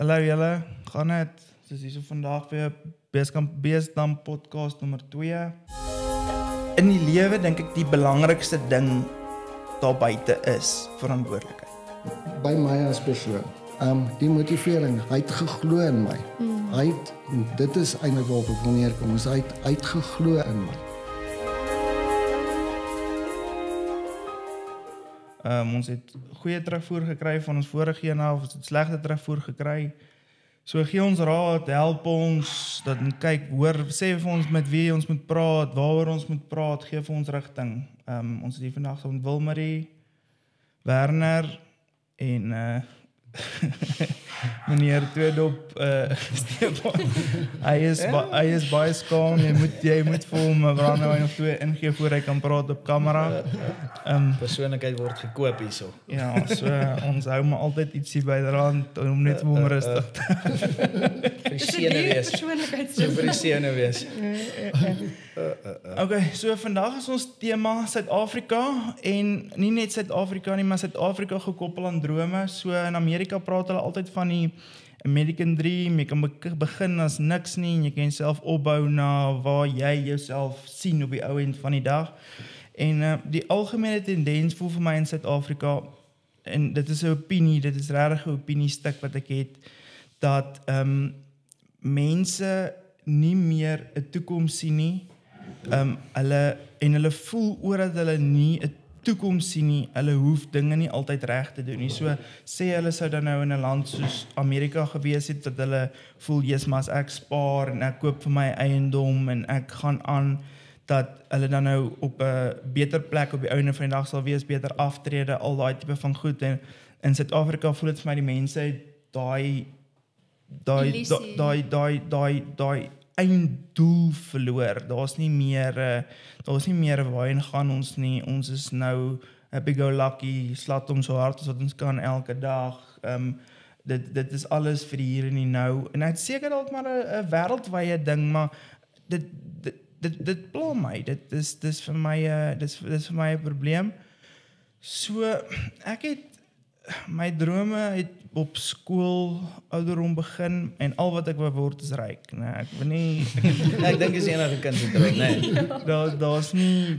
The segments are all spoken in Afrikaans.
Hallo julle, gaan het? Soos hier so vandag weer Beesdam podcast nummer 2. In die lewe dink ek die belangrikste ding daar buite is verantwoordelikheid. By my as persoon. Die motivering, hy het geglo in my. Dit is eintlik waarop ek wil neerkom, hy het geglo in my. Ons het goeie terugvoer gekry van ons vorige een af, ons het slegte terugvoer gekry. So gee ons raad, help ons, dat kyk, hoor, sê vir ons met wie ons moet praat, waaroor ons moet praat, gee vir ons rigting. Ons het hier vandag so met Wilmarie, Werner en meneer Tweedop Stefan. Hy is baie skaam, jy moet vir hom 'n brandewyn of 2 ingee voor hy kan praat op kamera. Persoonlikheid word gekoop hierso. Ja, so ons hou maar altyd ietsie byderhand om net vir hom rustig te vir die sene wees. So vir die sene wees. Okay, so vandag is ons tema Suid-Afrika en nie net Suid-Afrika nie, maar Suid-Afrika gekoppel aan drome. So in Amerika praat hulle altyd van die American Dream. Jy kan begin as niks nie en jy kan jouself opbou na waar jy jouself sien op die ou end van die dag. En die algemene tendens voel vir my in Suid-Afrika, en dit is 'n opinie, dit is regtig 'n opiniestuk wat ek het, dat mense nie meer 'n toekoms sien nie. Hulle voel oor dat hulle nie 'n toekoms sien nie, hulle hoef dinge nie altyd reg te doen nie. So sê hulle sou dan nou in 'n land soos Amerika gewees het, dat hulle voel, yes, maar as ek spaar en ek koop vir my eiendom en ek gaan aan, dat hulle dan nou op 'n beter plek op die einde van die dag sal wees, beter aftrede, al daai tipe van goed. En in Suid-Afrika voel dit vir my die mense daai einddoel verloor. Daar's nie meer waarheen gaan ons nie. Ons is nou happy-go-lucky, slat ons so hard as wat ons kan elke dag. Dit is alles vir die hier en die nou. En dit seker dalk maar 'n wêreldwye ding, maar dit pla my. Dit is vir my 'n probleem. So ek het my drome het op skool ouderdom begin en al wat ek wou word is ryk. Nee, ek wil nie Ek dink is enige kind se droom, nee.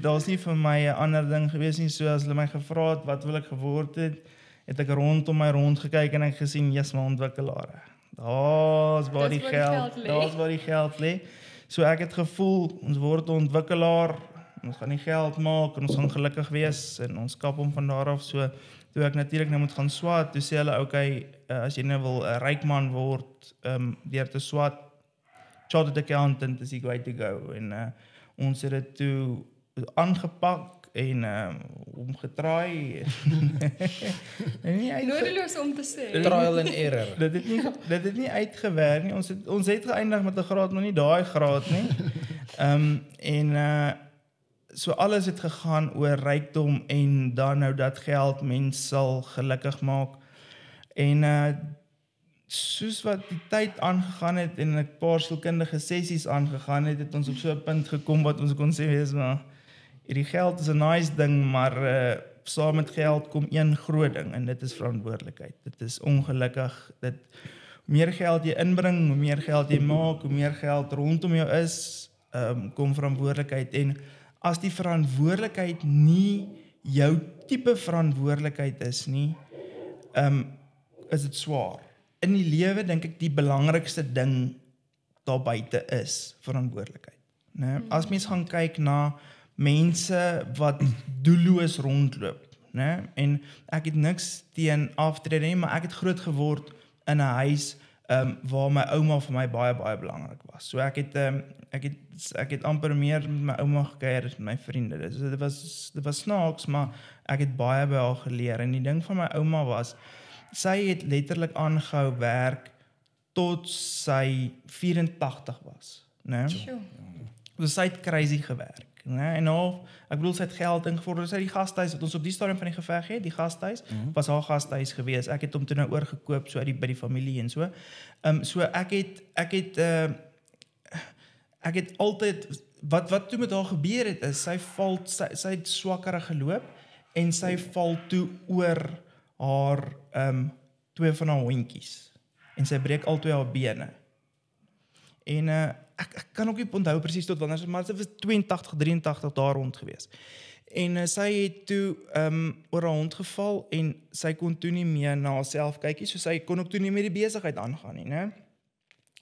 Daar's nie vir my 'n ander ding gewees nie. So as hulle my gevra het wat wil ek geword het ek rondom my rond gekyk en ek gesien, yes, my ontwikkelaar. Daar's waar die geld lê. So ek het gevoel, ons word 'n ontwikkelaar, ons gaan die geld maak en ons gaan gelukkig wees en ons kap hom van daar af. So toe ek natuurlik nou moet gaan swat, toe sê hulle, okay, as jy nou wil 'n ryk man word, deur te swat, chartered accountant is die way to go. En ons het dit toe aangepak en omgedraai. Nodeloos om te sê. Trial and error. Dit het nie uitgewerk nie. Ons het geëindig met 'n graad, maar nie daai graad nie. So alles het gegaan oor rykdom en dan nou dat geld mens sal gelukkig maak. En soos wat die tyd aangegaan het en 'n paar sielkundige sessies aangegaan het, het ons op so 'n punt gekom wat ons kon sê, wees maar, hierdie geld is 'n nice ding, maar saam met geld kom een groot ding en dit is verantwoordelikheid. Dit is ongelukkig, hoe meer geld jy inbring, hoe meer geld jy maak, hoe meer geld rondom jou is, kom verantwoordelikheid. En as die verantwoordelikheid nie jou tipe verantwoordelikheid is nie, is dit swaar. In die lewe dink ek die belangrikste ding daar buite is verantwoordelikheid. Né? As mens gaan kyk na mense wat doelloos rondloop, né? En ek het niks teen aftrede nie, maar ek het groot geword in 'n huis waar my ouma vir my baie baie belangrik was. So ek het amper meer met my ouma gekuier as met my vriende. Dit was snaaks, maar ek het baie by haar geleer. En die ding van my ouma was, sy het letterlik aangehou werk tot sy 84 was, né? So sy het crazy gewerk, né? En nou, ek bedoel, sy het geld ingevorder. Sy het die gasthuis wat ons op die stadium van die geveg het, die gasthuis was haar gasthuis gewees. Ek het hom toe nou oorgekoop so by die familie en so. So ek het altyd wat toe met haar gebeur het is sy het swakkerig geloop en sy val toe oor haar 2 van haar hondjies. en sy breek al 2 haar bene. En ek kan ook nie onthou presies tot wanneer, maar dit was 82, 83 daar rond gewees. En sy het toe oor haar hond geval en sy kon toe nie meer na haarself kyk nie, so sy kon ook toe nie meer die besigheid aangaan nie, né?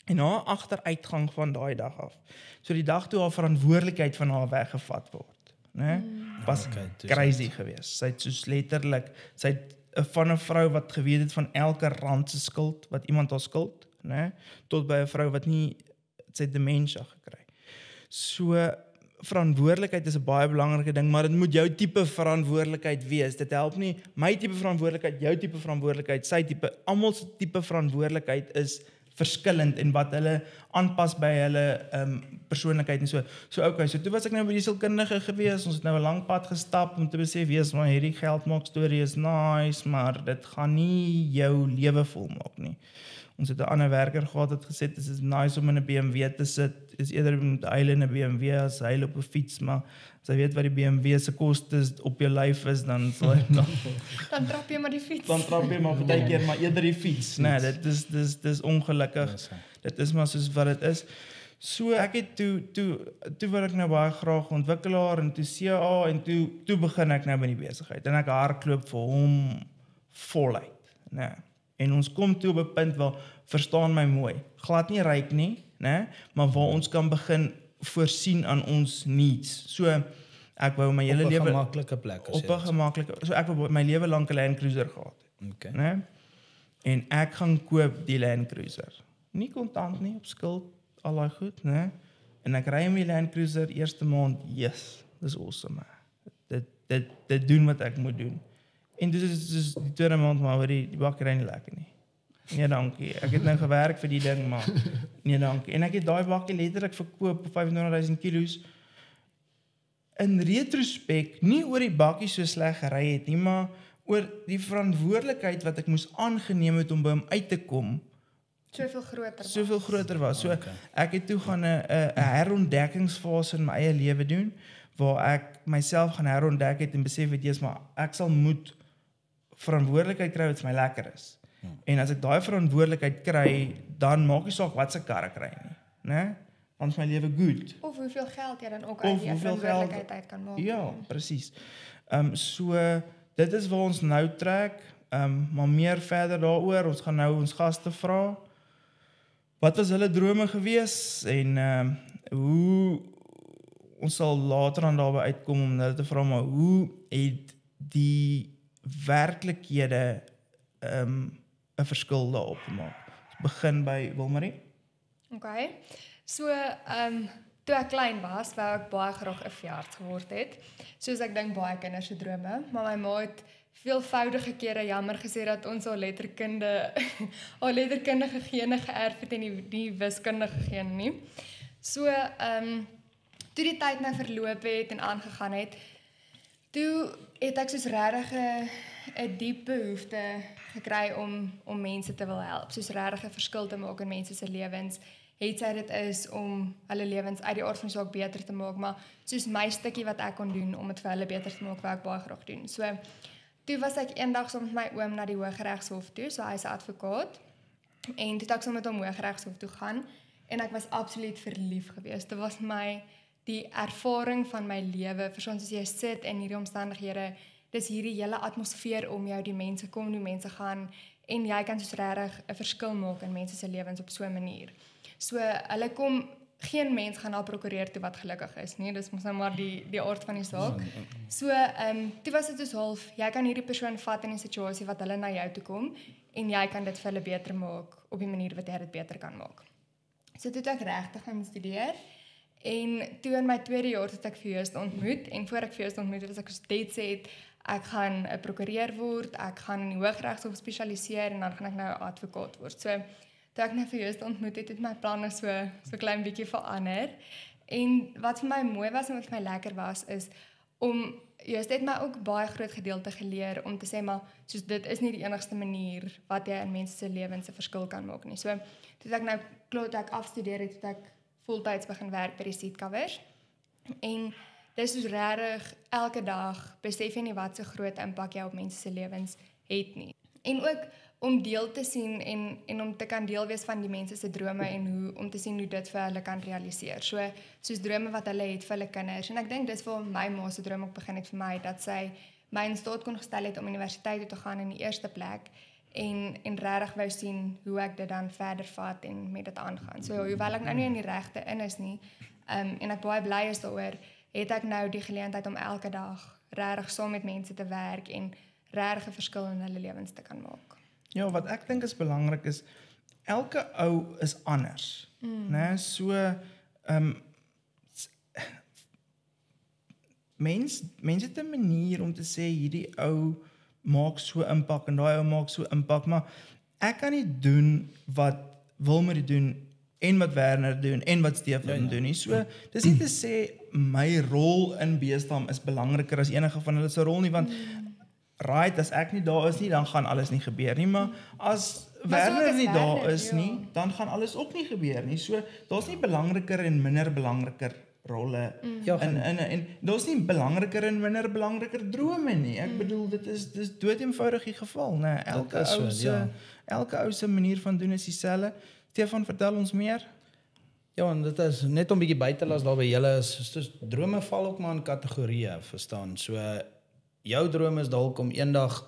En haar agteruitgang van daai dag af. So die dag toe haar verantwoordelikheid van haar weggevat word, né? Was crazy geweest. Sy het soos letterlik, sy het van 'n vrou wat geweet het van elke rand se skuld wat iemand haar skuld, né? Tot by 'n vrou wat nie, sy het dementia gekry. So verantwoordelikheid is 'n baie belangrike ding, maar dit moet jou tipe verantwoordelikheid wees. Dit help nie my tipe verantwoordelikheid, jou tipe verantwoordelikheid, sy tipe, almal se tipe verantwoordelikheid is verskillend en wat hulle aanpas by hulle persoonlikheid en so. So okay, so toe was ek nou by die sielkundige gewees, ons het nou 'n lang pad gestap om te besef, wees maar hierdie geldmaak storie is nice, maar dit gaan nie jou lewe volmaak nie. Ons het 'n ander werker gehad wat gesê het, dit is nice om in 'n BMW te sit, is eerder om te huil in 'n BMW as huil op 'n fiets, maar as jy weet wat die BMW se kostes op jou lyf is, dan sal jy dan trap jy maar die fiets. Dan trap jy maar baie keer maar eerder die fiets. Nee, dit is ongelukkig. Dit is maar soos wat dit is. So ek het toe wil ek nou baie graag ontwikkelaar en toe CA en toe begin ek nou by die besigheid en ek hardloop vir hom voluit, né? En ons kom toe op 'n punt waar, verstaan my mooi, glad nie ryk nie, né? Maar waar ons kan begin voorsien aan ons needs. So ek wou my hele lewe op 'n gemaklike plek op 'n gemaklike, so ek wou my lewe lank 'n Land Cruiser gehad het. Okay. Né? En ek gaan koop die Land Cruiser. Nie kontant nie, op skuld, al daai goed, né? En ek ry in die Land Cruiser eerste maand, yes, dis awesome. Dit doen wat ek moet doen. En dus die tweede maand maar oor die bakkery nie lekker nie. Nee, dankie. Ek het nou gewerk vir die ding, maar nee, dankie. En ek het daai bakkie letterlik verkoop op 25.000 kilos. In retrospek, nie oor die bakkie so sleg gery het nie, maar oor die verantwoordelikheid wat ek moes aangeneem het om by hom uit te kom, soveel groter was. So ek het toe gaan 'n herontdekkingsfase in my eie lewe doen, waar ek myself gaan herontdek het en besef het, maar ek sal moet verantwoordelikheid kry wat my lekker is. En as ek daai verantwoordelikheid kry, dan maak nie saak wat se kar ek ry nie, né? Dan is my lewe goed. Of hoeveel geld jy dan ook uit die verantwoordelikheid uit kan maak. Ja, presies. So dit is waar ons nou trek, maar meer verder daaroor, ons gaan nou ons gaste vra, wat was hulle drome gewees, en hoe, ons sal later aan daarby uitkom om hulle te vra, maar hoe het die werklikhede 'n verskil daarop gemaak? Ons begin by Wilmarie. Okay. So, toe ek klein was, wou ek baie graag 'n veearts geword het. Soos ek dink baie kinders se drome, maar my ma het veelvoudige kere jammer gesê dat ons haar letterkundige gene geërf het en die wiskundige gene nie. So, toe die tyd nou verloop het en aangegaan het, toe het ek soos regtig 'n diep behoefte gekry om mense te wil help, soos regtig 'n verskil te maak in mense se lewens. Het sy dit is om hulle lewens uit die aard van die saak beter te maak, maar soos my stukkie wat ek kon doen om dit vir hulle beter te maak, wou ek baie graag doen. So, toe was ek eendag saam met my oom na die Hooggeregshof toe, so hy is 'n advokaat, en toe het ek saam met hom Hooggeregshof toe gaan, en ek was absoluut verlief geweest. Dit was die ervaring van my lewe, verstaan, soos jy sit in hierdie omstandighede, dis hierdie hele atmosfeer om jou, die mense kom, die mense gaan, en jy kan soos regtig 'n verskil maak in mense se lewens op so 'n manier. So, hulle kom, geen mens gaan na prokureer toe wat gelukkig is, nie, dis mos nou maar die aard van die saak. So, toe was dit soos half, jy kan hierdie persoon vat in 'n situasie wat hulle na jou toe kom, en jy kan dit vir hulle beter maak, op die manier wat jy dit beter kan maak. So, toe het ek regtig gaan studeer, en toe in my tweede jaar het ek vir Joost ontmoet, en voor ek vir Joost ontmoet het, was ek soos dead set, ek gaan 'n prokureur word, ek gaan in die Hooggeregshof spesialiseer, en dan gaan ek nou 'n advokaat word. So, toe ek nou vir Joost ontmoet het my planne so klein bietjie verander. En wat vir my mooi was en wat vir my lekker was, is om, Joost het my ook baie groot gedeelte geleer om te sê, maar soos dit is nie die enigste manier wat jy in mense se lewens 'n verskil kan maak nie. So, toe ek nou klaar toe ek afstudeer het, toe ek voltyds begin werk by die Seatcovers. En dis soos regtig elke dag besef jy nie wat so groot impak jy op mense se lewens het nie. En ook om deel te sien en om te kan deel wees van die mense se drome en om te sien hoe dit vir hulle kan realiseer. Soos drome wat hulle het vir hulle kinders. En ek dink dis waar my ma se droom ook begin het vir my, dat sy my in staat kon gestel het om universiteit toe te gaan in die eerste plek en regtig wou sien hoe ek dit dan verder vat en met dit aangaan. So hoewel ek nou nie in die regte in is nie, en ek baie bly is daaroor, het ek nou die geleentheid om elke dag regtig saam met mense te werk en regtig 'n verskil in hulle lewens te kan maak. Ja, wat ek dink is belangrik is, elke ou is anders. Né? So, mense het 'n manier om te sê, hierdie ou maak so impak en daai ou maak so impak, maar ek kan nie doen wat Wilmarie doen en wat Werner doen en wat Stefan doen nie. So, dis nie te sê my rol in Beesdam is belangriker as enige van hulle se rol nie, want right, as ek nie daar is nie, dan gaan alles nie gebeur nie, maar as Werner nie daar is nie, dan gaan alles ook nie gebeur nie. So, daar's nie belangriker en minder belangriker rolle en daar's nie belangriker en minder belangriker drome nie. Ek bedoel, dis doodeenvoudig die geval, né? Elke ou se manier van doen is dieselfde. Stefan, vertel ons meer. Ja, en dit is net om bietjie by te las daar by julle is drome val ook maar in kategorieë, verstaan. So jou droom is dalk om eendag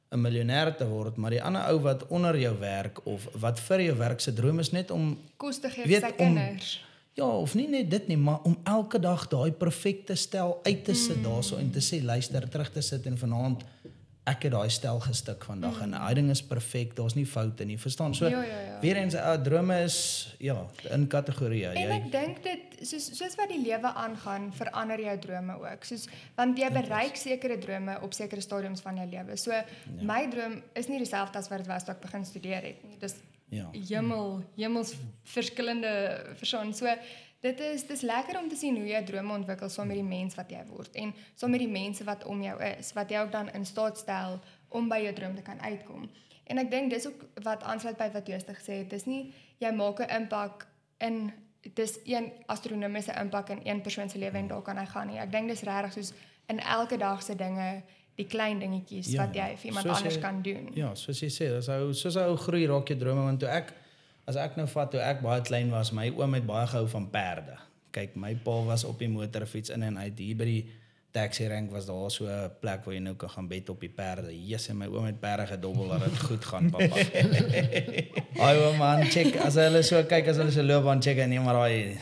'n miljonair te word, maar die ander ou wat onder jou werk of wat vir jou werk se droom is net om kos te gee vir sy kinders. Ja, of nie net dit nie, maar om elke dag daai perfekte stel uit te sit daarso en te sê luister, terug te sit en vanaand ek het daai stel gestik vandag en daai ding is perfek, daar's nie foute nie, verstaan? So weer eens drome is in kategorieë. En ek dink dit soos wat die lewe aangaan, verander jou drome ook. Want jy bereik sekere drome op sekere stadiums van jou lewe. So my droom is nie dieselfde as wat dit was toe ek begin studeer het nie. Dis hemels verskillende verstaan. So dis lekker om te sien hoe jy drome ontwikkel saam met die mens wat jy word en saam met die mense wat om jou is, wat jy ook dan in staat stel om by jou droom te kan uitkom. En ek dink dis ook wat aansluit by wat Jooste gesê het, dis nie jy maak 'n impak dis een astronomiese impak in een persoon se lewe en daar kan hy gaan nie. Ek dink dis regtig soos in elke dag se dinge, die klein dingetjies wat jy vir iemand anders kan doen. Ja, soos jy sê, soos ou groei raak jou drome, want as ek nou vat, toe ek baie klein was, my oom het baie gehou van perde. Kyk, my pa was op die motorfiets in en uit, hier by die taxi rank was daar so 'n plek waar jy nou kan gaan bed op die perde. Jesus, en my oom het perde gedobbel dat dit goed gaan, papa. Ai oom man, check, as hulle so kyk, as hulle so loop aan check en nie maar daai,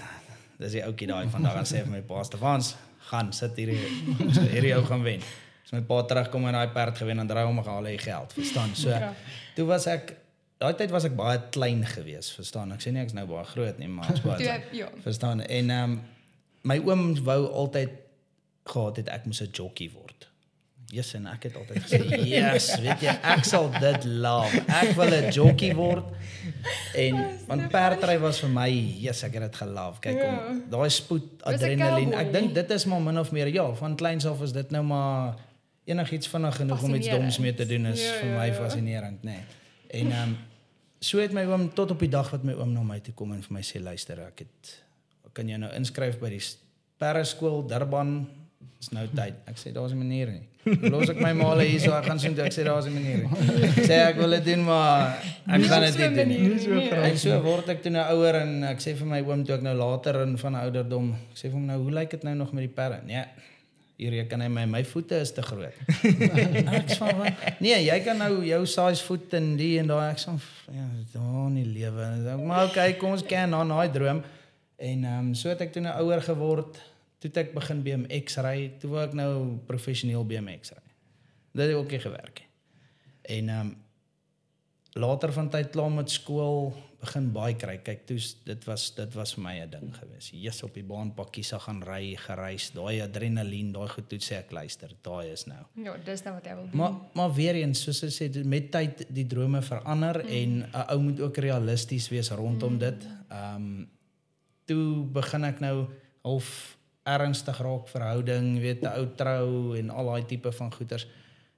dis die ouetjie daai vandag, en sê vir my pa, Stefans, gaan sit hierdie ou gaan wen. As my pa terugkom en daai perd gewen, dan draai hom gehaal hy geld, verstaan? So, toe was ek daai tyd was ek baie klein gewees, verstaan? Ek sê nie ek's nou baie groot nie, maar ek's baie klein. Verstaan? En my oom wou altyd gehad het ek moes 'n jockey word. Yes, en ek het altyd gesê, yes, weet jy, ek sal dit love. Ek wil 'n jockey word. En want perdry was vir my, yes, ek het dit gelove. Kyk, om daai spoed, adrenalien. Ek dink dit is maar min of meer, van kleins af is dit nou maar enigiets vinnig genoeg om iets doms mee te doen is vir my fascinerend, nê. En so het my oom tot op die dag wat my oom na my toe kom en vir my sê, luister, kan jy nou inskryf by die perreskool Durban, is nou tyd. Ek sê daar's 'n manier nie. Los ek my maale hier so, ek gaan so toe, ek sê daar's 'n manier nie. Sê ek wil dit doen, maar ek gaan dit nie doen. En so word ek toe nou ouer en ek sê vir my oom toe ek nou later in van ouderdom, ek sê vir hom nou, hoe lyk dit nou nog met die perre? Nee. Hier reken hy my voete is te groot. Ek sê van, nee, jy kan nou jou size voet en die en daai, ek sê daar nie lewe. Maar okay, kom ons ken na daai droom. En so het ek toe nou ouer geword, toe het ek begin BMX ry, toe wou ek nou professioneel BMX ry. Dit het ook nie gewerk nie. En later van tyd klaar met skool, begin bike ry. Kyk, dit was vir my 'n ding gewees. Jesus, op die baanpakkies gaan ry, gereis, daai adrenalien, daai goed, toe sê ek luister, daai is nou. Ja, dis nou wat jy wil doen. Maar weer eens, soos ek sê, met tyd die drome verander en 'n ou moet ook realisties wees rondom dit. Toe begin ek nou half ernstig raak verhouding, weet, 'n ou trou en al daai tipe van goeters.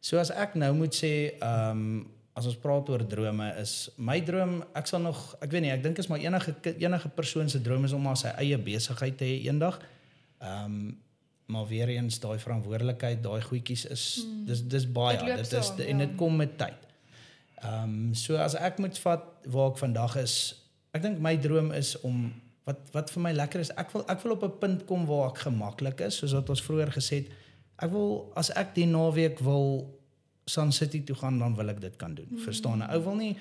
So as ek nou moet sê, as ons praat oor drome, is my droom, ek weet nie, ek dink is maar enige persoon se droom is om maar sy eie besigheid te hê eendag. Maar weer eens daai verantwoordelikheid, daai goedjies is dis baie, dit is en dit kom met tyd. So as ek moet vat waar ek vandag is, ek dink my droom is om wat vir my lekker is, ek wil op 'n punt kom waar ek gemaklik is, soos wat ons vroeër gesê het. Ek wil as ek die naweek wil Sun City toe gaan, dan wil ek dit kan doen. Verstaan? 'n Ou wil nie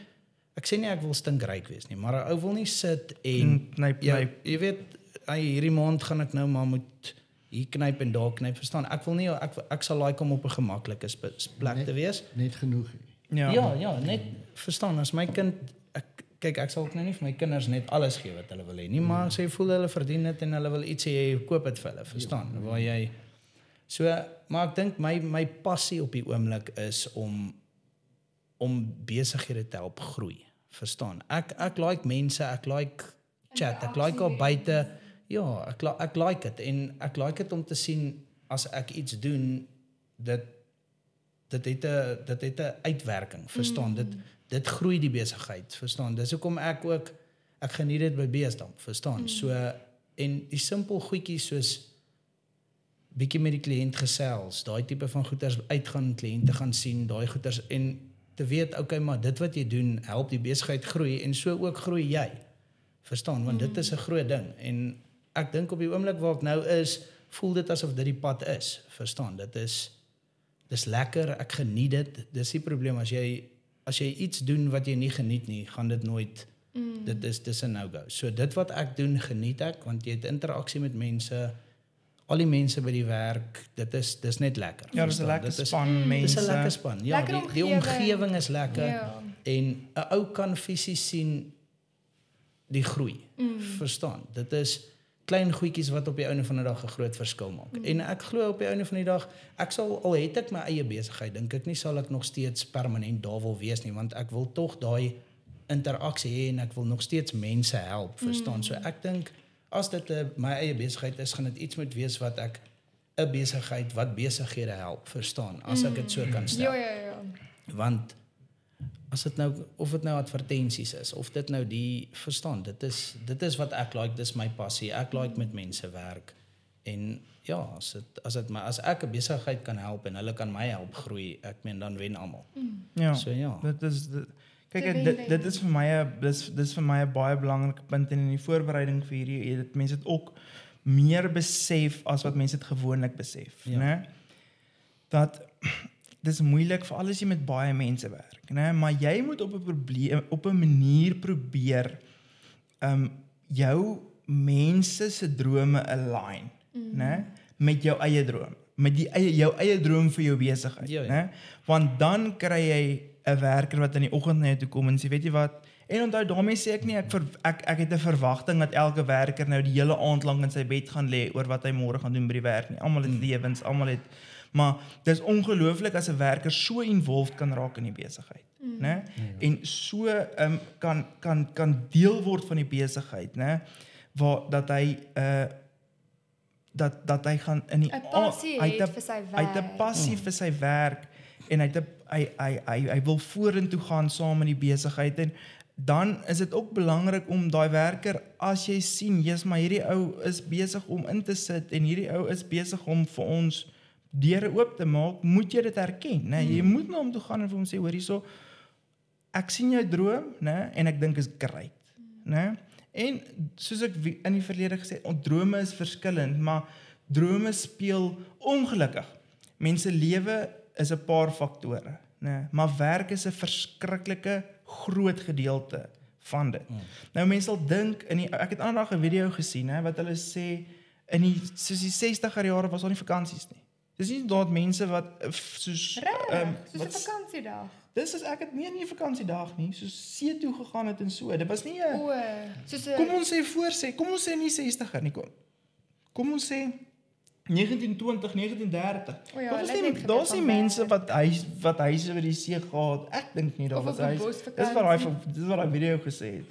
ek sê nie ek wil stinkryk wees nie, maar 'n ou wil nie sit en Knyp. jy weet, hierdie maand gaan ek nou maar moet hier knyp en daar knyp, verstaan? Ek wil nie ek sal like om op 'n gemaklike plek te wees. Net genoeg. Ja, net verstaan as my kind ek sal ook nou nie vir my kinders net alles gee wat hulle wil hê nie, maar as jy voel hulle verdien dit en hulle wil iets hê, jy koop dit vir hulle, verstaan? Waar jy maar ek dink my passie op die oomblik is om besighede te help groei, verstaan? Ek like mense, ek like chat, ek like al buite, ja, ek like dit en ek like dit om te sien as ek iets doen, dit het 'n uitwerking, verstaan? Dit groei die besigheid, verstaan? Dis hoekom ek geniet dit by Beesdamp, verstaan? So en die simpel goedjies soos bietjie met die kliënt gesels, daai tipe van goeders uitgaan, kliënte gaan sien, daai goeders en te weet, okay, maar dit wat jy doen help die besigheid groei en so ook groei jy. Verstaan? Want dit is 'n groot ding en ek dink op die oomblik waar ek nou is, voel dit asof dit die pad is. Verstaan? Dis lekker, ek geniet dit. Dis die probleem as jy iets doen wat jy nie geniet nie, gaan dit nooit dis 'n no-go. So dit wat ek doen, geniet ek want jy het interaksie met mense, al die mense by die werk, dis net lekker. Ja, dis 'n lekker span mense. Dis 'n lekker span. Ja, Lekker die omgewing is lekker Ja. en 'n ou kan fisies sien die groei. Verstaan? Dit is klein goedjies wat op die einde van die dag 'n groot verskil maak. En ek glo op die einde van die dag, ek sal al het ek my eie besigheid, dink ek nie sal ek nog steeds permanent daar wil wees nie, want ek wil tog daai interaksie hê en ek wil nog steeds mense help, verstaan? So ek dink as dit my eie besigheid is, gaan dit iets moet wees wat ek 'n besigheid wat besighede help, verstaan? As ek dit so kan stel. Ja. Want as dit nou of dit nou advertensies is of dit nou die verstaan, dit is wat ek like, dis my passie. Ek like met mense werk en ja, as ek 'n besigheid kan help en hulle kan my help groei, ek meen dan wen almal. Ja. So ja. Kyk, dit is vir my 'n baie belangrike punt en in die voorbereiding vir hierdie dit mense dit ook meer besef as wat mense dit gewoonlik besef, né? Dat dis moeilik vir alles jy met baie mense werk, né? Maar jy moet op 'n manier probeer jou mense se drome align, né? Met jou eie droom, met jou eie droom vir jou besigheid, né? Want dan kry jy 'n werker wat in die oggend na jou toe kom en sê, weet jy wat? En onthou, daarmee sê ek nie ek het 'n verwagting dat elke werker nou die hele aand lank in sy bed gaan lê oor wat hy môre gaan doen by die werk nie. Almal het lewens, almal het, maar dis ongelooflik as 'n werker so involved kan raak in die besigheid, né? En so kan deel word van die besigheid, né? Waar dat hy dat hy gaan in die Hy het vir sy werk. Hy het 'n passie vir sy werk en hy wil vorentoe gaan saam met die besigheid en dan is dit ook belangrik om daai werker, as jy sien, maar hierdie ou is besig om in te sit en hierdie ou is besig om vir ons deure oop te maak, moet jy dit herken, né? Jy moet na hom toe gaan en vir hom sê, hoor hierso, ek sien jou droom, né? En ek dink is great, né? En soos ek in die verlede gesê, drome is verskillend, maar drome speel ongelukkig. Mense lewe is 'n paar faktore, né? Maar werk is 'n verskriklike groot gedeelte van dit. Nou mense sal dink ek het aandag 'n video gesien, hè, wat hulle sê soos die 60er jare was daar nie vakansies nie. Dis nie daar mense wat soos 'n vakansiedag. Dis is ek het nie 'n vakansiedag nie, soos see toe gegaan het en so. Dit was nie 'n kom ons sê nie 60er nie, kom ons sê 1920, 1930. Daar's nie mense wat huise by die see gehad. Ek dink nie daar was huis. Dis wat daai video gesê het.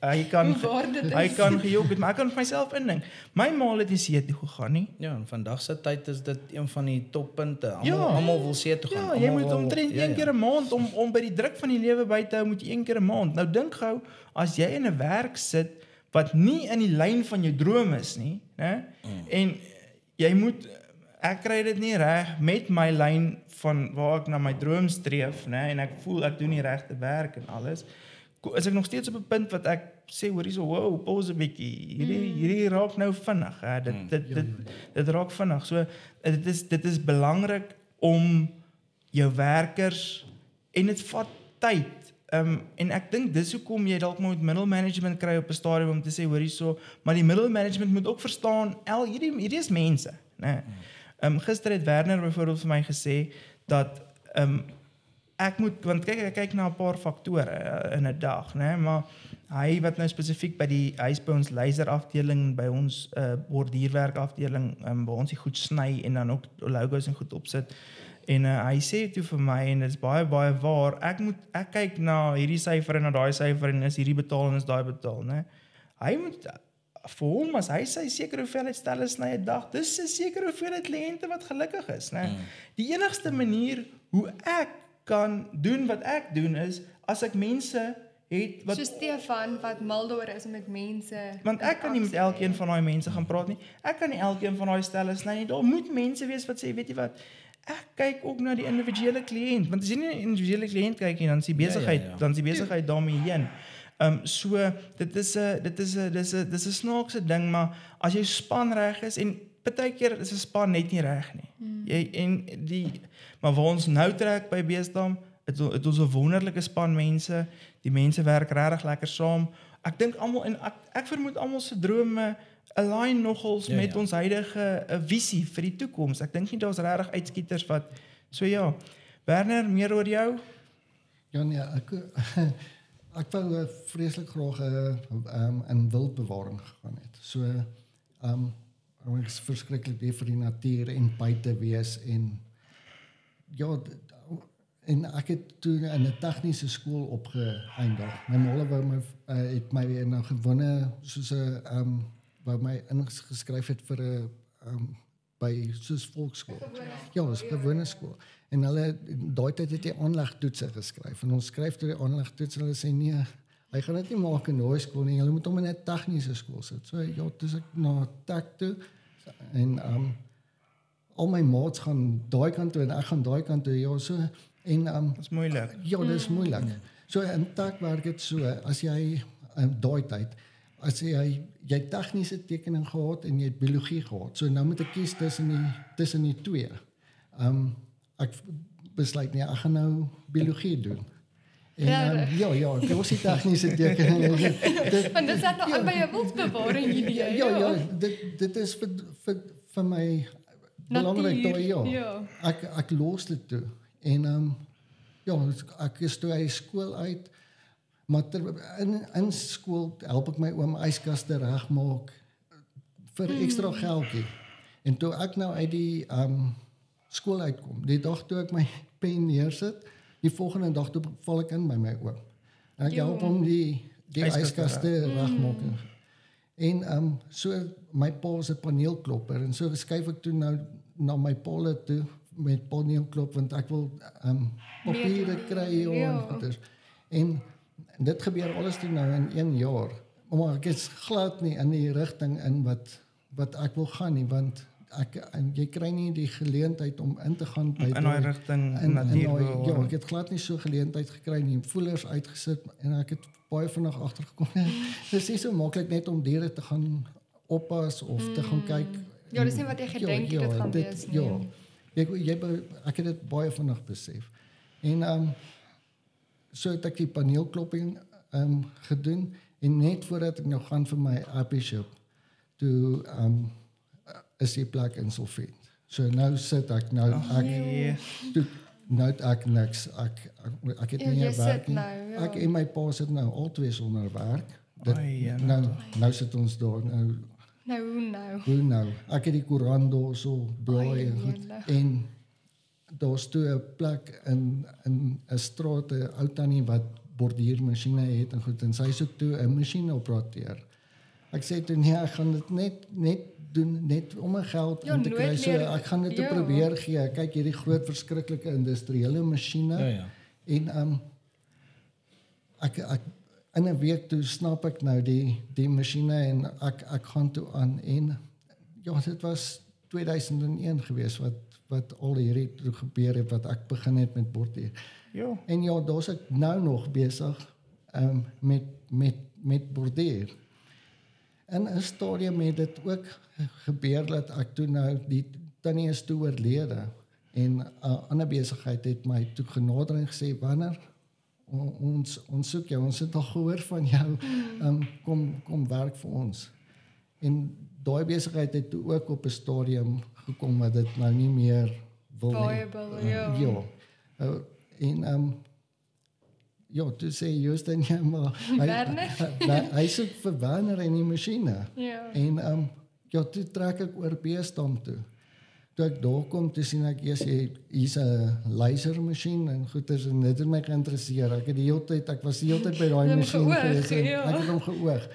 Hy kan gejok het, maar ek kan vir myself indink. My ma het nie see toe gegaan nie. Ja, en vandag se tyd is dit een van die toppunte. Almal wil see toe gaan. Ja, jy moet omtrent een keer 'n maand om by die druk van die lewe by te hou, moet jy een keer 'n maand. Nou dink gou, as jy in 'n werk sit wat nie in die lyn van jou droom is nie, né? En jy moet ek kry dit nie reg met my lyn van waar ek na my droom streef, né, en ek voel ek doen die regte werk en alles. Is ek nog steeds op 'n punt wat ek sê hoor hierso, wow, pause 'n bietjie. Hierdie raak nou vinnig, hè. Dit raak vinnig. So dit is belangrik om jou werkers en dit vat tyd. En ek dink dis hoekom jy dalk moet middelmanagement kry op 'n stadium om te sê hoor hierso, maar die middelmanagement moet ook verstaan hierdie is mense, né. Gister het Werner byvoorbeeld vir my gesê dat ek moet, want ek kyk na 'n paar faktore in 'n dag, né, maar hy wat nou spesifiek hy is by ons laserafdeling, by ons bordierwerk afdeling, waar ons die goed sny en dan ook logos en goed opsit. En hy sê toe vir my, en dit is baie waar, ek kyk na hierdie syfer en na daai syfer en is hierdie betaal en is daai betaal, né? Hy moet vir hom as hy sy sekere hoeveelheid stelle sny 'n dag, dis 'n sekere hoeveelheid kliënte wat gelukkig is, né? Die enigste manier hoe ek kan doen wat ek doen is as ek mense het wat so Stefan wat mal daar is met mense. Want ek kan nie met elkeen van daai mense gaan praat nie. Ek kan nie elkeen van daai stelle sny nie. Daar moet mense wees wat sê, weet jy wat? Ek kyk ook na die individuele kliënt, want as jy nie 'n individuele kliënt kyk nie, dan is die besigheid, dan is die besigheid daarmee heen. So dit is 'n snaakse ding, maar as jou span reg is en partykeer is 'n span net nie reg nie. Maar waar ons nou trek by Beesdam, het ons 'n wonderlike span mense. Die mense werk regtig lekker saam. Ek dink almal en ek vermoed almal se drome align nogals met ons huidige visie vir die toekoms. Ek dink nie daar's regtig uitskieters wat so ja. Werner, meer oor jou? Ja nee, ek wou vreeslik graag in wildbewaring gegaan het. So ek is verskriklik lief vir die natuur en buite wees en ja, en ek het toe in 'n tegniese skool opgeëindig. My ma wou het my in 'n gewone soos 'n wou my ingeskryf het vir 'n by soos volksskool. Ja, 'n gewone skool. En hulle daai tyd het jy aanlegtoetse geskryf. En ons skryf toe die aanlegtoets en hulle sê nee, hy gaan dit nie maak in daai skool nie. Hulle moet hom in 'n tegniese skool sit. So ja, dis ek na tech toe en al my maats gaan daai kant toe en ek gaan daai kant toe. Ja, so en dis moeilik. Ja, dis moeilik. So in tech werk dit so as jy daai tyd as jy tegniese tekening gehad en jy het biologie gehad. So nou moet ek kies tussen die twee. Ek besluit nee, ek gaan nou biologie doen. En ja, ek was die tegniese tekening. Want dit sit nou aan by 'n wildbewaring hierdie. Ja, dit is vir my belangrik daai ja. Ek los dit toe. En ja, ek is toe uit skool uit. Maar in skool help ek my oom yskaste regmaak vir ekstra geldjie. En toe ek nou uit die skool uitkom, die dag toe ek my pen neersit, die volgende dag toe val ek in by my oom. En ek help hom die yskaste regmaak. En so my pa is 'n paneelklopper en so skuif ek toe nou na my pa toe met paneelklop want ek wil papiere kry en goeders. En dit gebeur alles toe nou in 1 jaar. Maar ek is glad nie in die rigting in wat ek wil gaan nie, want jy kry nie die geleentheid om in te gaan by in daai rigting natuurbewaring. Ja, ek het glad nie so geleentheid gekry nie, voelers uitgesit en ek het baie vinnig agtergekom. Dit is nie so maklik net om diere te gaan oppas of te gaan kyk. Ja, dis nie wat jy gedink het dit gaan wees nie. Ja, ek het dit baie vinnig besef. En so het ek die paneelklopping gedoen en net voordat ek nou gaan vir my apprenticeship toe is die plek insolvent. So nou sit ek nou ek niks ek het nie werk nie. Ek en my pa sit nou albei sonder werk. Nou sit ons daar Hoe nou? Ek het die koerant daar so blaai en goed. En daar's toe 'n plek in 'n straat 'n ou tannie wat bordiermasjiene het en goed en sy soek toe 'n masjienoperateur. Ek sê toe nee, ek gaan dit net doen net om my geld in te kry. So ek gaan dit probeer gee. Kyk hierdie groot verskriklike industriële masjiene. Ja. En ek in 'n week toe snap ek nou die masjiene en ek gaan toe aan en ja, dit was 2001 gewees wat al hierdie gebeur het wat ek begin het met borduur. Ja. En ja, daar's ek nou nog besig met borduur. In 'n stadium het dit ook gebeur dat ek toe nou die tannie is toe oorlede en 'n ander besigheid het my toe genader en gesê wanneer ons soek jou, ons het al gehoor van jou, kom werk vir ons. En daai besigheid het toe ook op 'n stadium gekom wat dit nou nie meer wil nie. Ja. Ja, toe sê Justin ja, maar hy soek vir Werner en die masjiene. Ja. En ja, toe trek ek oor Beesdam toe. Toe ek daar kom, toe sien ek eers hier's 'n lasermasjien en goeders en dit het my geïnteresseer. Ek was die hele tyd by daai masjien gewees en ek het hom geoog.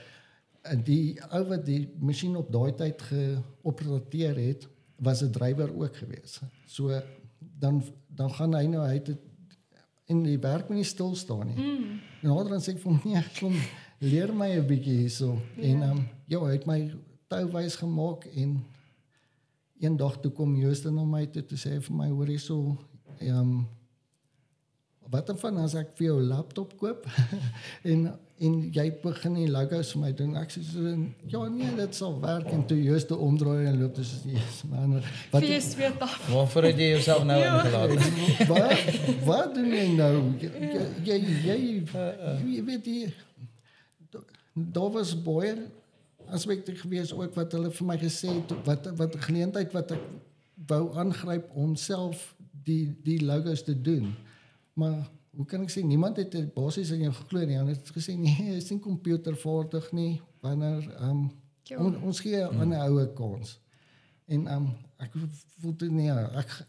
En die ou wat die masjien op daai tyd geopereer het, was 'n drywer ook gewees. So dan gaan hy nou en die werk moet nie stil staan nie. En nader sê ek vir hom, nee, kom leer my 'n bietjie hierso. En ja, hy het my touwys gemaak en een dag toe kom Justin na my toe sê vir my, hoor hierso, wat van as ek vir jou 'n laptop koop en jy begin die logos vir my doen. Ek sê so, ja nee, dit sal werk. En toe Justin omdraai en loop dus yes, man. Fees weer af. Waarvoor het jy jouself nou ingelaat? Wat doen jy nou? Jy weet daar was baie aspekte gewees ook wat hulle vir my gesê het, wat 'n geleentheid wat ek wou aangryp om self die logos te doen. Maar hoe kan ek sê, niemand het basies in jou geglo nie. Hulle het gesê, nee, jy is nie computervaardig nie, wanneer, ons gee 'n ander oue kans. En ek voel toe, nee,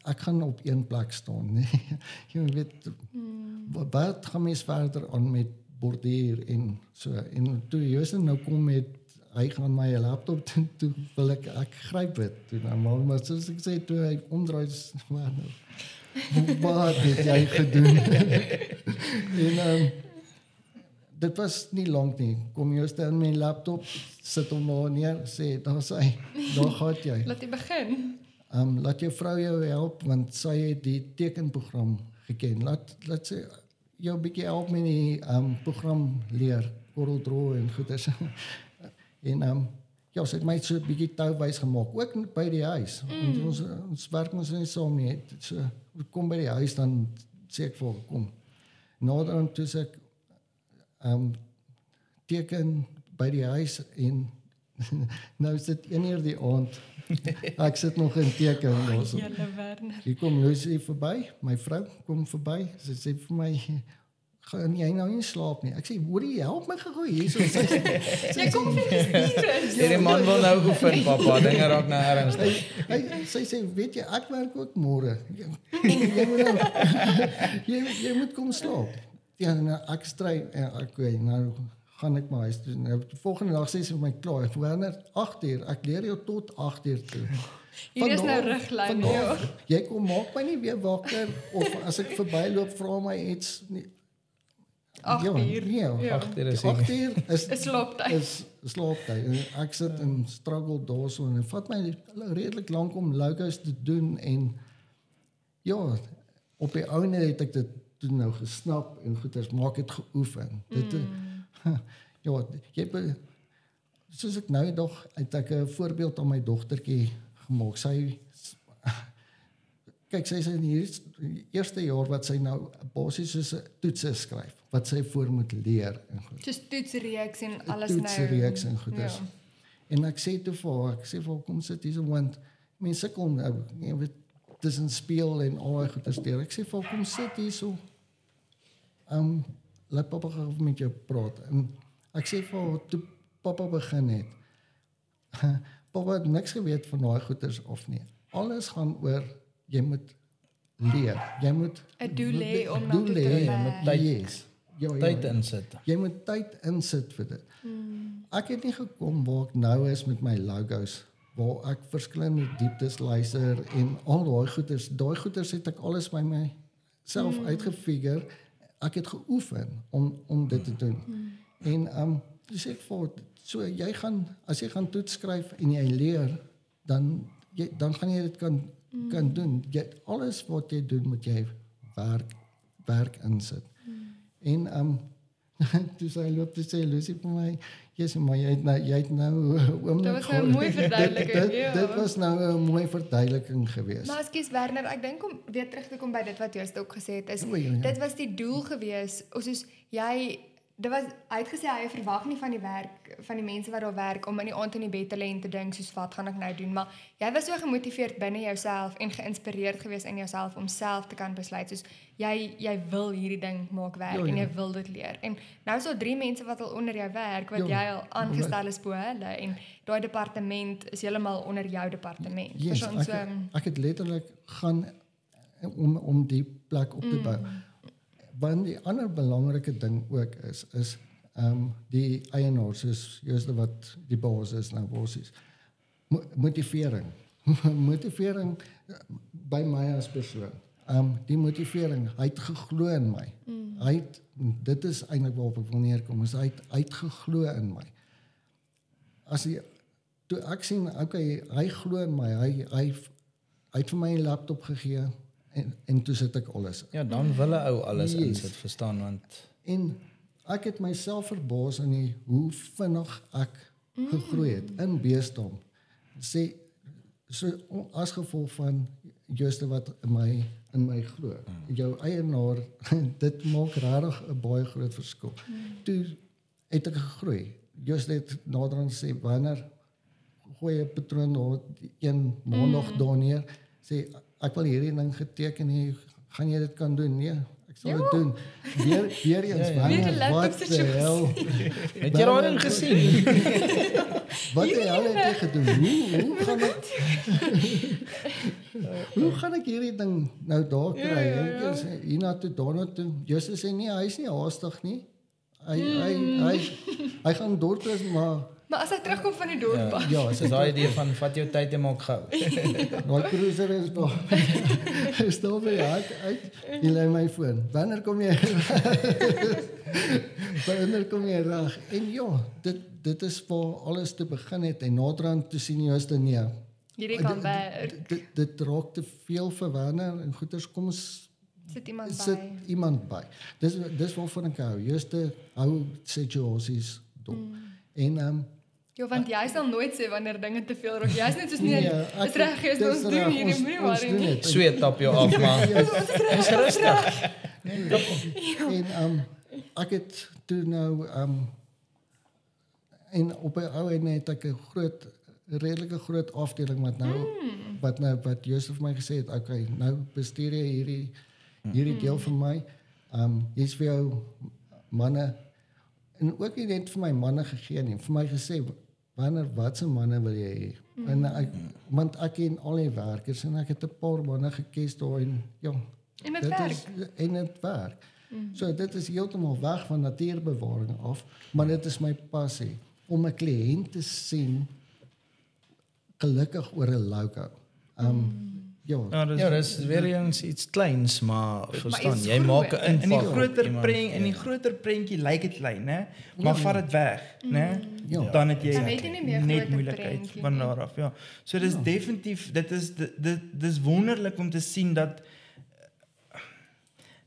ek gaan op een plek staan. Nee. Jy weet, wat gaan mens verder aan met borduur en so. En toe Justin nou kom met, hy gaan my laptop toe wil ek gryp dit. Toe nou, maar soos ek sê, toe hy omdraai, wat het jy gedoen? En dit was nie lank nie. Kom Justin in my laptop, sit hom daar neer, sê, daar gaan jy. Laat jy begin. Laat jou vrou jou help, want sy het die tekenprogram geken. Laat sy jou bietjie help met die program leer, CorelDRAW en goeders. En ja, sy het my so 'n bietjie touwys gemaak, ook by die huis. Ons werk ons nie saam nie. So, kom by die huis, dan sê ek vir kom. Nader toe sê ek teken by die huis en nou is dit 1:00 die aand. Ek sit nog in teken. Julle Werner. Hier kom Lucy verby, my vrou kom verby. Sy sê vir my, gaan jy nou nie slaap nie? Ek sê, hoor jy, help my gou hier. Jy kom vir die virus. Hierdie man wil nou oefen, papa. Dinge raak nou ernstig. Sy sê, weet jy, ek werk ook môre. Jy moet kom slaap. Ja, nou, ek stry, ek weet, nou gaan ek maar huis toe. Nou, die volgende dag sê sy vir my, klaar, Werner, 8:00, ek leer jou tot 8:00 toe. Hier is nou riglyn, ja. Jy kom maak my nie weer wakker, of as ek verbyloop, vra my iets, 8:00. Ja, 8:00 is slaaptyd. Is slaaptyd. Ek sit en struggle daarso en dit vat my redelik lank om logos te doen en ja, op die ouene het ek dit toe nou gesnap en goeders maak dit geoefen. Dit ja, soos ek nou nog het ek 'n voorbeeld aan my dogtertjie gemaak. Kyk, sy is in hierdie eerste jaar wat sy nou basies soos 'n toetse skryf, wat sy voor moet leer. Soos toetsreeks en alles toetsreeks en goeders. Ja. En ek sê toe vir haar, kom sit hier so, want mense kom nou, jy weet, tussen speel en al die goeders deur. Ek sê vir haar, kom sit hier so, laat papa gou met jou praat. En ek sê vir haar, toe papa begin het, papa het niks geweet van daai goeders of nie. Alles gaan oor, jy moet leer. Jy moet 'n doel hê om na toe te werk. Tyd insit. Jy moet tyd insit vir dit. Ek het nie gekom waar ek nou is met my logos, waar ek verskillende dieptes luister en al daai goeders het ek alles by myself uitgefigure. Ek het geoefen om dit te doen. En dis ek vir so as jy gaan toets skryf en jy leer, dan dan gaan jy dit kan doen. Alles wat jy doen, moet jy werk insit. En toe sy loop te sê, Lucy vir my, Jessie, maar jy het nou oomlik. Dit was nou 'n mooi verduideliking. Dit was nou 'n mooi verduideliking geweest. Maar ekskuus Werner, ek dink om weer terug te kom by dit wat Joost ook gesê het, is dit was die doel gewees, soos hy het gesê hy verwag nie van die werk van die mense wat daar werk om in die aand in die bed te lê en te dink soos wat gaan ek nou doen, maar jy was so gemotiveerd binne jouself en geïnspireerd gewees in jouself om self te kan besluit soos jy wil hierdie ding maak werk en jy wil dit leer. En nou is daar 3 mense wat al onder jou werk wat jy al aangestel is bo hulle en daai departement is heeltemal onder jou departement. Yes, ek het letterlik gaan om die plek op te bou. Want die ander belangrike ding ook is die eienaars, soos Joost wat die baas is nou basies. Motivering. Motivering by my as persoon. Die motivering, hy het geglo in my. Dit is eintlik waarop ek wil neerkom, is hy het geglo in my. Toe ek sien, okay, hy glo in my, hy het vir my 'n laptop gegee, en toe sit ek alles. Ja, dan wil 'n ou alles insit, verstaan, want en ek het myself verbaas in hoe vinnig ek gegroei het in Beesdom. Sê so as gevolg van Jooste wat in my glo. Jou eienaar, dit maak regtig 'n baie groot verskil. Toe het ek gegroei. Jooste het naderhand sê, wanneer gooi 'n patroon daar een maandag daar neer, sê ek wil hierdie ding geteken hê, gaan jy dit kan doen? Nee, ek sal dit doen. Weer eens, wat die hel? Het jy daarin gesien? Wat die hel het jy gedoen? Hoe gaan ek hierdie ding nou daar kry? Hiernatoe, daarnatoe. Jooste sê nie, hy is nie haastig nie. Hy gaan dorp is, maar as hy terugkom van die dorp af. Ja, so daai idee van vat jou tyd en maak gou. Daai cruiser is daar. Is daar by uit. Jy lê my foon. Wanneer kom jy? Wanneer kom jy reg? En ja, dit is waar alles te begin het en naderhand toe sien Jooste nee. Hierdie kan werk. Dit raak te veel vir Werner en goeters kom sit iemand by. Dis waarvan ek hou. Jooste hou situasies dop. En ja, want jy sal nooit sê wanneer dinge te veel raak. Jy's net soos nee, dis reg, ons doen hierdie moenie worry nie. Sweet tap jou af, maar is rustig. En ek het toe nou en op 'n ou en het ek 'n redelike groot afdeling wat Joost vir my gesê het, okay, nou bestuur jy hierdie deel van my. Jy's vir jou manne en ook nie net vir my manne gegee nie, vir my gesê, wat se manne wil jy hê? Want ek ken al die werkers en ek het 'n paar manne gekies daar en ja, en dit werk. En dit werk. So dit is heeltemal weg van natuurbewaring af, maar dit is my passie om 'n kliënt te sien gelukkig oor 'n logo. Ja, dis weer eens iets kleins, maar verstaan, jy maak 'n in die groter prentjie lyk dit klein, né? Maar vat dit weg, né? Dan het jy net moeilikheid van daar af, ja. So dis definitief, dis wonderlik om te sien dat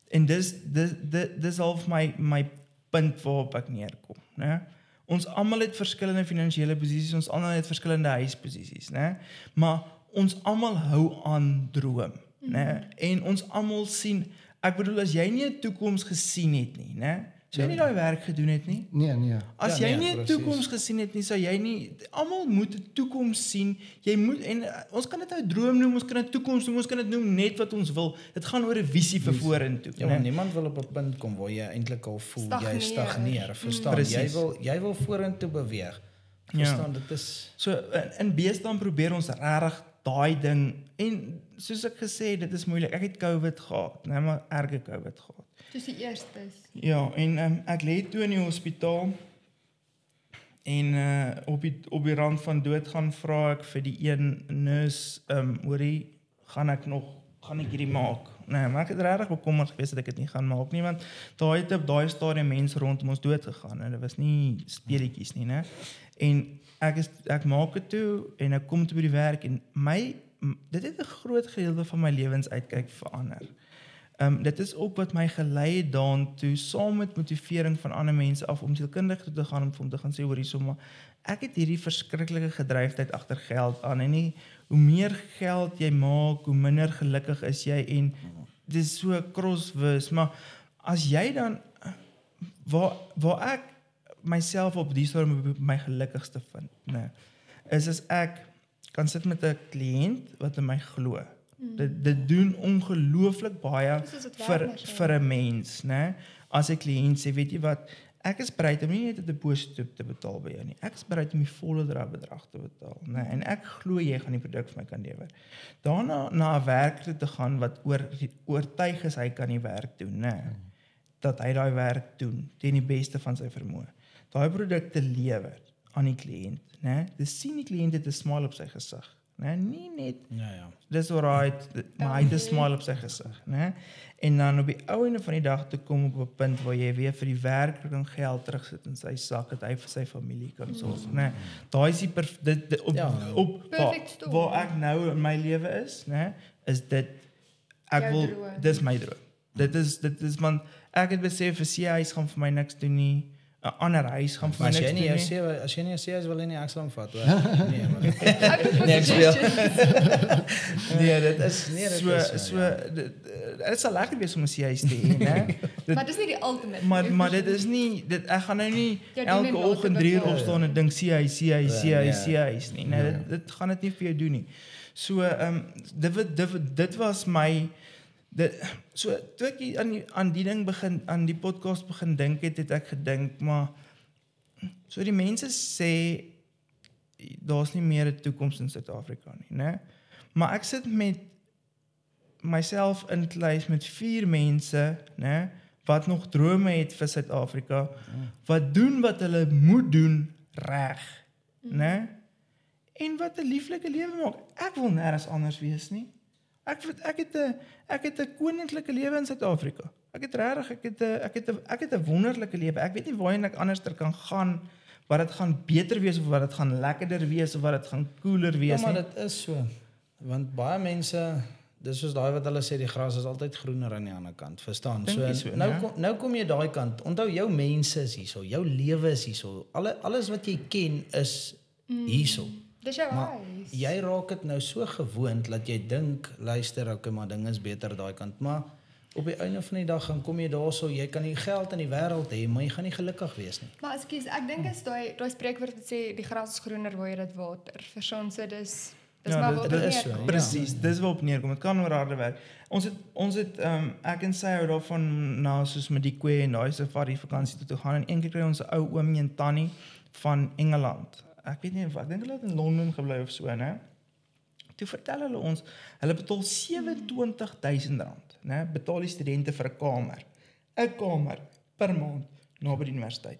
en dis half my punt waarop ek neerkom, né? Ons almal het verskillende finansiële posisies, ons almal het verskillende huisposisies, né? Maar ons almal hou aan droom, né? En ons almal sien, ek bedoel as jy nie 'n toekoms gesien het nie, né? Sou jy nie daai werk gedoen het nie? Nee. As jy nie 'n toekoms gesien het nie, sou jy nie, almal moet 'n toekoms sien. Jy moet, en ons kan dit nou droom noem, ons kan dit toekoms noem, ons kan dit noem net wat ons wil. Dit gaan oor 'n visie vir vorentoe. Ja, maar niemand wil op 'n punt kom waar jy eintlik al voel jy stagneer, verstaan? Jy wil vorentoe beweeg. Verstaan, dit is so in Beesdam probeer ons regtig daai ding en soos ek gesê dit is moeilik. Ek het COVID gehad, nee, maar erge COVID gehad. Dis die eerstes. Ja, en ek lê toe in die hospitaal en op die rand van dood gaan vra ek vir die een nurse, hoorie, gaan ek nog gaan ek hierdie maak? Nee, maar ek het regtig bekommerd gewees dat ek dit nie gaan maak nie, want daai het op daai stadium mense rondom ons dood gegaan en dit was nie speletjies nie, né? En ek maak dit toe en ek kom toe by die werk en dit het 'n groot gedeelte van my lewensuitkyk verander. Dit is ook wat my gelei het daartoe saam met motivering van ander mense af om sielkundig toe te gaan om te gaan sê hoor hierso maar ek het hierdie verskriklike gedryfdheid agter geld aan en nie hoe meer geld jy maak hoe minder gelukkig is jy en dis so crosswise maar as jy dan waar ek myself op die stadium my gelukkigste vind is as ek kan sit met 'n kliënt wat in my glo. Dit doen ongelooflik baie vir 'n mens, né? As 'n kliënt sê, weet jy wat, ek is bereid om nie net 'n deposito te betaal by jou nie. Ek is bereid om die volle bedrag te betaal, né? En ek glo jy gaan die produk vir my kan lewer. Daarna na 'n werker te gaan wat oortuig is hy kan die werk doen, né? Dat hy daai werk doen teen die beste van sy vermoë. Daai produk te lewer aan die kliënt, né? Dis sien die kliënt het 'n smile op sy gesig. Nee, nie net. Ja. Dis alright, maar hy het 'n smile op sy gesig, né? En dan op die ou einde van die dag te kom op 'n punt waar jy weer vir die werker kan geld terugsit in sy sak dat hy vir sy familie kan sorg, né? Daai is waar ek nou in my lewe is, né? Is dit dis my droom. Dit is want ek het besef 'n seehuis gaan vir my niks doen nie. 'n ander huis gaan vir my niks doen nie. As jy nie 'n seehuis wil hê nie, ek sal hom vat, hoor. Nee, man. Nee, dit is dit sal lekker wees om 'n seehuis te hê, né? Maar dis nie die ultimate. Maar dit is nie ek gaan nou nie elke oggend 3 uur opstaan en dink seehuis nie. Nee, dit gaan dit nie vir jou doen nie. So dit was my so toe ek aan die ding aan die podcast begin dink het ek gedink maar so die mense sê daar's nie meer 'n toekoms in Suid-Afrika nie, né? Maar ek sit met myself inkluis met 4 mense, né, wat nog drome het vir Suid-Afrika, wat doen wat hulle moet doen reg, né? En wat 'n lieflike lewe maak. Ek wil nêrens anders wees nie. Ek het 'n koninklike lewe in Suid-Afrika. Ek het 'n wonderlike lewe. Ek weet nie waarheen ek anderster kan gaan wat dit gaan beter wees of wat dit gaan lekkerder wees of wat dit gaan cooler wees nie. Ja, maar dit is so. Want baie mense, dis soos daai wat hulle sê die gras is altyd groener aan die ander kant, verstaan? So nou kom jy daai kant. Onthou jou mense is hierso, jou lewe is hierso. Alles wat jy ken is hierso. Dis jou huis. Jy raak dit nou so gewoond dat jy dink, luister, okay, maar ding is beter daai kant, maar op die einde van die dag gaan kom jy daarso, jy kan nie geld in die wêreld hê, maar jy gaan nie gelukkig wees nie. Maar ekskuus, ek dink is daai spreekwoord wat sê die gras is groener waar jy dit water. Verstaan, so dis maar wat dit is so. Presies, dis waarop neerkom. Dit kan oor harde werk. Ons het ek en sy hou daarvan na soos met die koeie en daai safari vakansie toe gaan en een keer kry ons 'n ou oomie en tannie van Engeland. Ek weet nie of ek dink hulle het in Londen gebly of so, né? Toe vertel hulle ons, hulle betaal R27,000, né? Betaal die studente vir 'n kamer per maand naby die universiteit.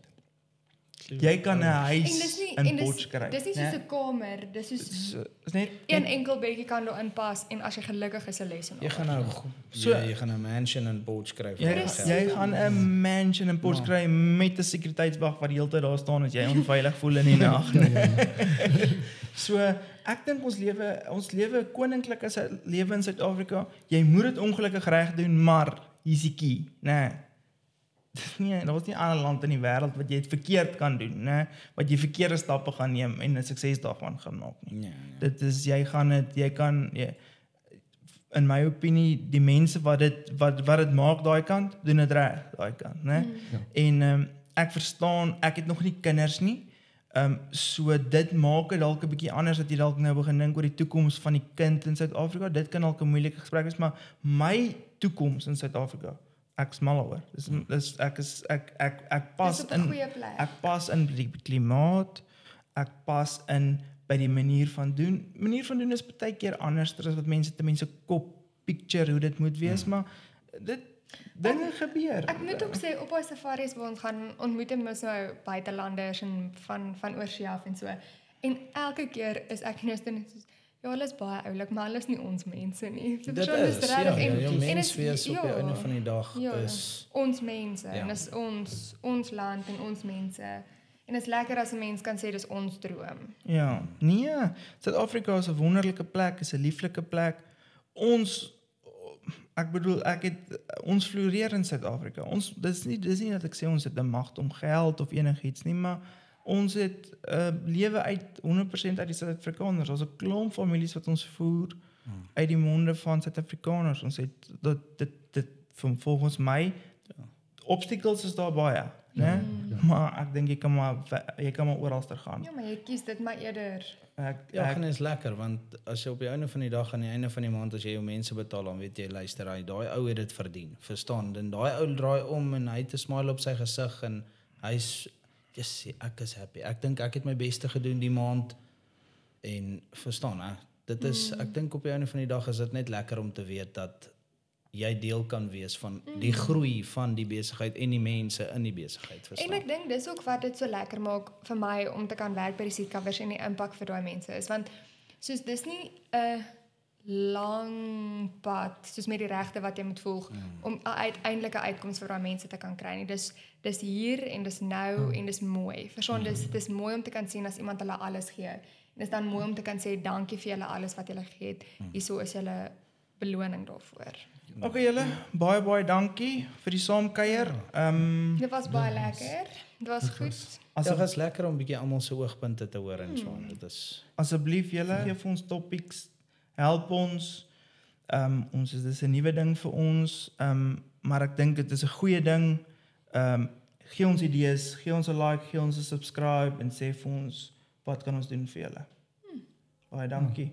Jy kan 'n huis in Potchefstroom kry. Dis nie soos 'n kamer, dis soos net een enkel bedjie kan daar inpas en as jy gelukkig is 'n les in. Jy gaan nou jy gaan 'n mansion in Potchefstroom kry. Jy gaan 'n mansion in Potchefstroom kry met 'n sekuriteitswag wat die hele tyd daar staan as jy onveilig voel in die nag. So ek dink ons lewe koninklike lewe in Suid-Afrika. Jy moet dit ongelukkig reg doen, maar hier's die key, né? Nee, daar is nie 'n ander land in die wêreld wat jy dit verkeerd kan doen, né? Wat jy verkeerde stappe gaan neem en 'n sukses daarvan gaan maak nie. Ja. Dit is in my opinie die mense wat dit maak daai kant, doen dit reg daai kant, né? En ek verstaan, ek het nog nie kinders nie. So dit maak dit dalk 'n bietjie anders dat jy dalk nou begin dink oor die toekoms van die kind in Suid-Afrika. Dit kan dalk 'n moeilike gesprek wees, maar my toekoms in Suid-Afrika, ek smal oor. Ek pas in die klimaat, ek pas in by die manier van doen. Manier van doen is baie keer anders as wat mense kop picture hoe dit moet wees, maar dinge gebeur. Ek moet ook sê op ons safaris waar ons gaan ontmoet ons nou buitelanders en van oorsee af en so. En elke keer is ek net soos Ja, hulle is baie oulik, maar hulle is nie ons mense nie. Dit Verstaan, is, regtig ja, en- jou en mens is- wees op die einde van die dag is ons mense Ja. en is ons land en ons mense. En dit is lekker as 'n mens kan sê dis ons droom. Ja, nee, Suid-Afrika is 'n wonderlike plek, is 'n lieflike plek. Ek bedoel, ons floreer in Suid-Afrika. Dis nie dat ek sê ons het 'n magt om geld of enigiets nie, maar ons het lewe uit 100% uit die Suid-Afrikaners. Ons 'n klomp families wat ons voer uit die monde van Suid-Afrikaners. Ons het dit volgens my obstacles is daar baie, né? Maar ek dink jy kan maar oralster gaan. Ja, maar jy kies dit maar eerder. Ja, en is lekker want as jy op die einde van die dag aan die einde van die maand as jy jou mense betaal, dan weet jy luister, daai ou het dit verdien. Verstaan? En daai ou draai om en hy het 'n smile op sy gesig en hy's just sê ek is happy. Ek dink ek het my beste gedoen die maand en verstaan, hè? Dit is ek dink op die einde van die dag is dit net lekker om te weet dat jy deel kan wees van die groei van die besigheid en die mense in die besigheid, verstaan? En ek dink dis ook wat dit so lekker maak vir my om te kan werk by die Seedcovers en die impak vir daai mense is, want soos dis nie 'n lang pad soos met die regte wat jy moet volg om 'n uiteindelike uitkoms vir daai mense te kan kry nie. Dis hier en dis nou en dis mooi. Verstaan, dis mooi om te kan sien as iemand hulle alles gee. En dis dan mooi om te kan sê dankie vir julle alles wat julle gegee het. Hierso is julle beloning daarvoor. Okay julle, baie dankie vir die saamkuier. Dit was baie lekker. Dit was goed. Dit was lekker om 'n bietjie almal se oogpunte te hoor en so aan. Dit is Asseblief julle, gee vir ons topics, help ons. Dis 'n nuwe ding vir ons, maar ek dink dit is 'n goeie ding. Gee ons idees, gee ons 'n like, gee ons 'n subscribe en sê vir ons wat kan ons doen vir julle. Baie dankie.